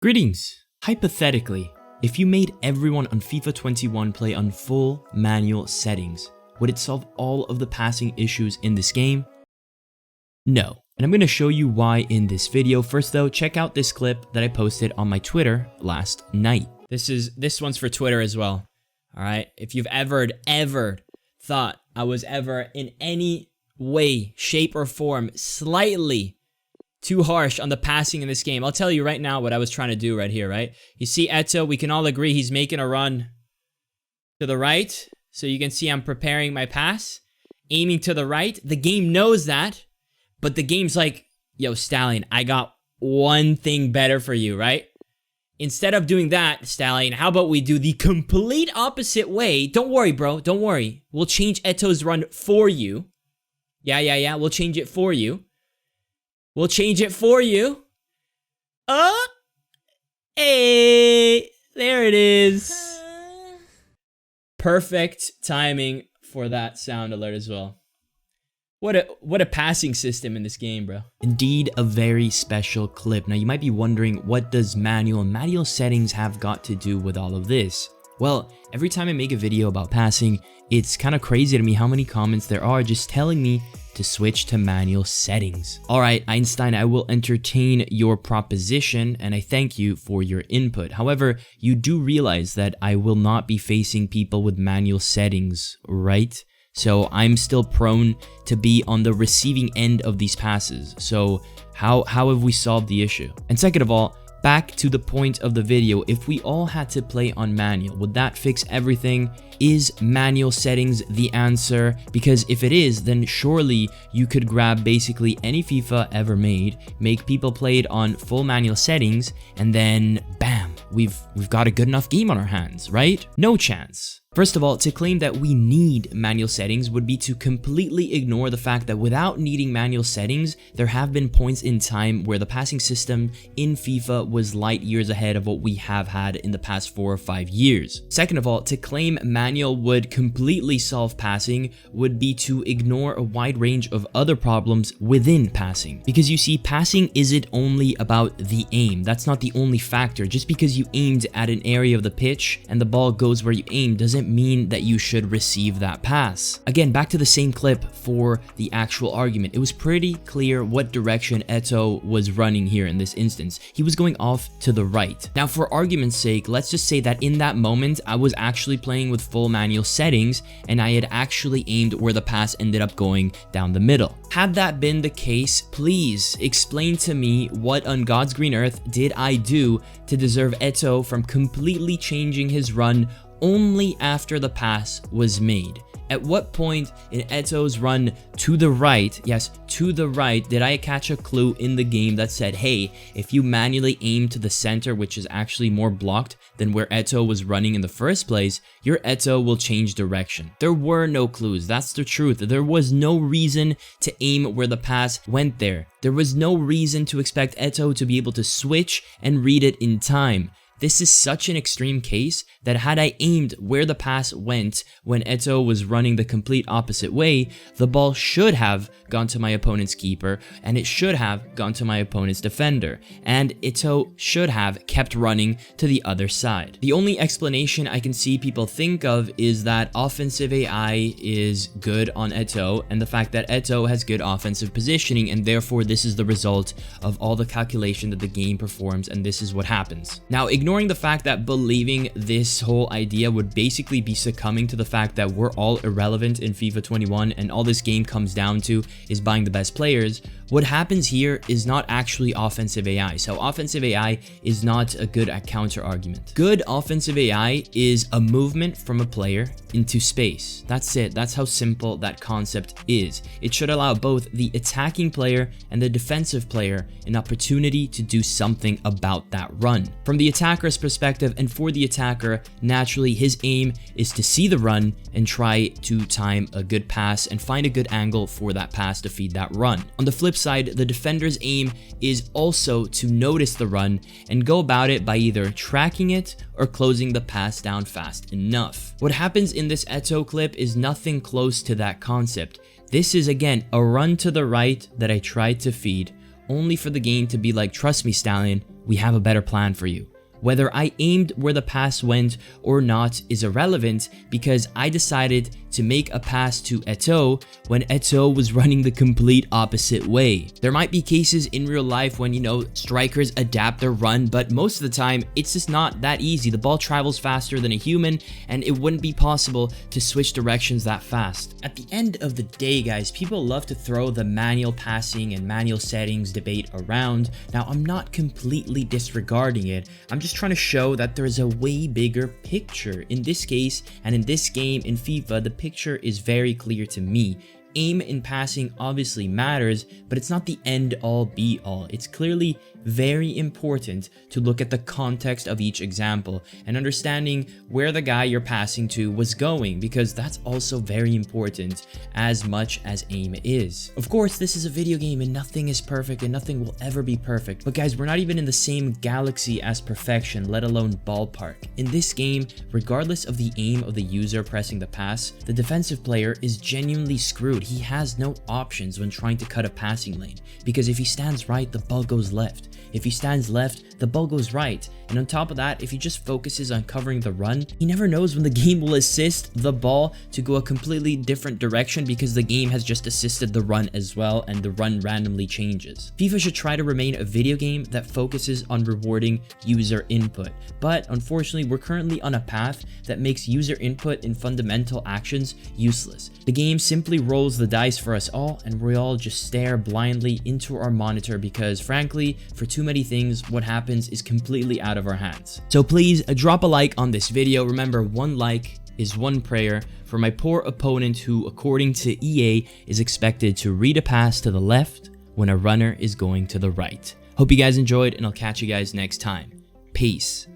Greetings! Hypothetically, if you made everyone on FIFA 21 play on full manual settings, would it solve all of the passing issues in this game? No. And I'm going to show you why in this video. First though, check out this clip that I posted on my Twitter last night. This one's for Twitter as well. Alright? If you've ever thought I was ever in any way, shape, or form slightly too harsh on the passing in this game, I'll tell you right now what I was trying to do right here, right? You see Eto, we can all agree he's making a run to the right. So you can see I'm preparing my pass, aiming to the right. The game knows that, but the game's like, yo, Stallion, I got one thing better for you, right? Instead of doing that, Stallion, how about we do the complete opposite way? Don't worry, bro. Don't worry. We'll change Eto's run for you. Yeah. We'll change it for you. We'll change it for you. Hey, there it is. Perfect timing for that sound alert as well. What a passing system in this game, bro. Indeed, a very special clip. Now, you might be wondering, what does manual settings have got to do with all of this? Well, every time I make a video about passing, it's kind of crazy to me how many comments there are just telling me to switch to manual settings. Alright, Einstein, I will entertain your proposition and I thank you for your input. However, you do realize that I will not be facing people with manual settings, right? So I'm still prone to be on the receiving end of these passes. So how have we solved the issue? And second of all, back to the point of the video, if we all had to play on manual, would that fix everything? Is manual settings the answer? Because if it is, then surely you could grab basically any FIFA ever made, make people play it on full manual settings, and then bam, we've got a good enough game on our hands, right? No chance. First of all, to claim that we need manual settings would be to completely ignore the fact that without needing manual settings, there have been points in time where the passing system in FIFA was light years ahead of what we have had in the past 4 or 5 years. Second of all, to claim manual would completely solve passing would be to ignore a wide range of other problems within passing. Because you see, passing isn't only about the aim. That's not the only factor. Just because you aimed at an area of the pitch and the ball goes where you aimed doesn't mean that you should receive that pass. Again, back to the same clip for the actual argument. It was pretty clear what direction Eto was running here in this instance. He was going off to the right. Now, for argument's sake, let's just say that in that moment, I was actually playing with full manual settings and I had actually aimed where the pass ended up going down the middle. Had that been the case, please explain to me what on God's green earth did I do to deserve Eto from completely changing his run only after the pass was made. At what point in Eto's run to the right, yes, to the right, did I catch a clue in the game that said, hey, if you manually aim to the center, which is actually more blocked than where Eto was running in the first place, your Eto will change direction? There were no clues. That's the truth. There was no reason to aim where the pass went there. There was no reason to expect Eto to be able to switch and read it in time. This is such an extreme case that had I aimed where the pass went when Eto was running the complete opposite way, the ball should have gone to my opponent's keeper and it should have gone to my opponent's defender, and Eto should have kept running to the other side. The only explanation I can see people think of is that offensive AI is good on Eto and the fact that Eto has good offensive positioning, and therefore this is the result of all the calculation that the game performs, and this is what happens. Now, ignoring the fact that believing this whole idea would basically be succumbing to the fact that we're all irrelevant in FIFA 21 and all this game comes down to is buying the best players, what happens here is not actually offensive AI. So offensive AI is not a good counter argument. Good offensive AI is a movement from a player into space. That's it. That's how simple that concept is. It should allow both the attacking player and the defensive player an opportunity to do something about that run. From the attacker's perspective and for the attacker, naturally his aim is to see the run and try to time a good pass and find a good angle for that pass to feed that run. On the flip side, the defender's aim is also to notice the run and go about it by either tracking it or closing the pass down fast enough. What happens in this Eto clip is nothing close to that concept. This is again a run to the right that I tried to feed, only for the game to be like, trust me, Stallion, we have a better plan for you. Whether I aimed where the pass went or not is irrelevant because I decided to make a pass to Eto'o when Eto'o was running the complete opposite way. There might be cases in real life when, strikers adapt their run, but most of the time it's just not that easy. The ball travels faster than a human and it wouldn't be possible to switch directions that fast. At the end of the day, guys, people love to throw the manual passing and manual settings debate around. Now, I'm not completely disregarding it. I'm just trying to show that there is a way bigger picture. In this case, and in this game, in FIFA, the picture is very clear to me. Aim in passing obviously matters, but it's not the end all be all. It's clearly very important to look at the context of each example and understanding where the guy you're passing to was going, because that's also very important as much as aim is. Of course, this is a video game and nothing is perfect and nothing will ever be perfect, but guys, we're not even in the same galaxy as perfection, let alone ballpark. In this game, regardless of the aim of the user pressing the pass, the defensive player is genuinely screwed. He has no options when trying to cut a passing lane, because if he stands right, the ball goes left. If he stands left, the ball goes right. And on top of that, if he just focuses on covering the run, he never knows when the game will assist the ball to go a completely different direction because the game has just assisted the run as well and the run randomly changes. FIFA should try to remain a video game that focuses on rewarding user input. But unfortunately, we're currently on a path that makes user input in fundamental actions useless. The game simply rolls the dice for us all and we all just stare blindly into our monitor because frankly, for too many things, what happens is completely out of our hands. So please drop a like on this video. Remember, one like is one prayer for my poor opponent who, according to EA, is expected to read a pass to the left when a runner is going to the right. Hope you guys enjoyed and I'll catch you guys next time. Peace.